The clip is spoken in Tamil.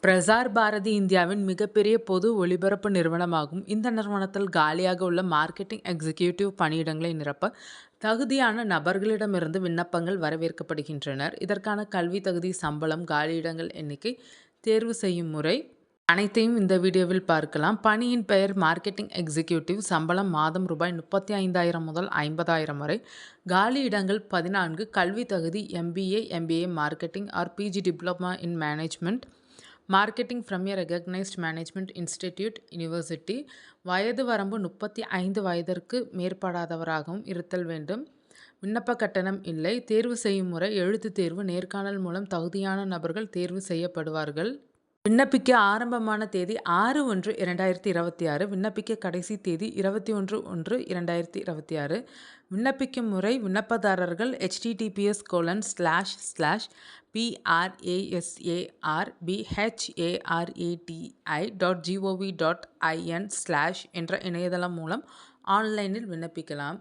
பிரசார் பாரதி இந்தியாவின் மிகப்பெரிய பொது ஒலிபரப்பு நிறுவனமாகும். இந்த நிறுவனத்தில் காலியாக உள்ள மார்க்கெட்டிங் எக்ஸிகியூட்டிவ் பணியிடங்களை நிரப்ப தகுதியான நபர்களிடமிருந்து விண்ணப்பங்கள் வரவேற்கப்படுகின்றனர். இதற்கான கல்வி தகுதி, சம்பளம், காலியிடங்கள் எண்ணிக்கை, தேர்வு செய்யும் முறை அனைத்தையும் இந்த வீடியோவில் பார்க்கலாம். பணியின் பெயர் மார்க்கெட்டிங் எக்ஸிகியூட்டிவ். சம்பளம் மாதம் ரூ.35,000 முதல் 50,000 வரை. காலி இடங்கள் 14. கல்வி தகுதி MBA, MBA marketing R PG diploma in management marketing from a recognised management institute university. வயது வரம்பு 35 வயதிற்கு மேற்படாதவராகவும் இருத்தல் வேண்டும். விண்ணப்ப கட்டணம் இல்லை. தேர்வு செய்யும் முறை எழுத்துத் தேர்வு. நேர்காணல் மூலம் தகுதியான நபர்கள் தேர்வு செய்யப்படுவார்கள். விண்ணப்பிக்க ஆரம்பமான தேதி 6/1/2026. விண்ணப்பிக்க கடைசி தேதி 21/1/2026. விண்ணப்பிக்கும் முறை விண்ணப்பதாரர்கள் https://prasarbharati.gov.in/ என்ற இணையதளம் மூலம் ஆன்லைனில் விண்ணப்பிக்கலாம்.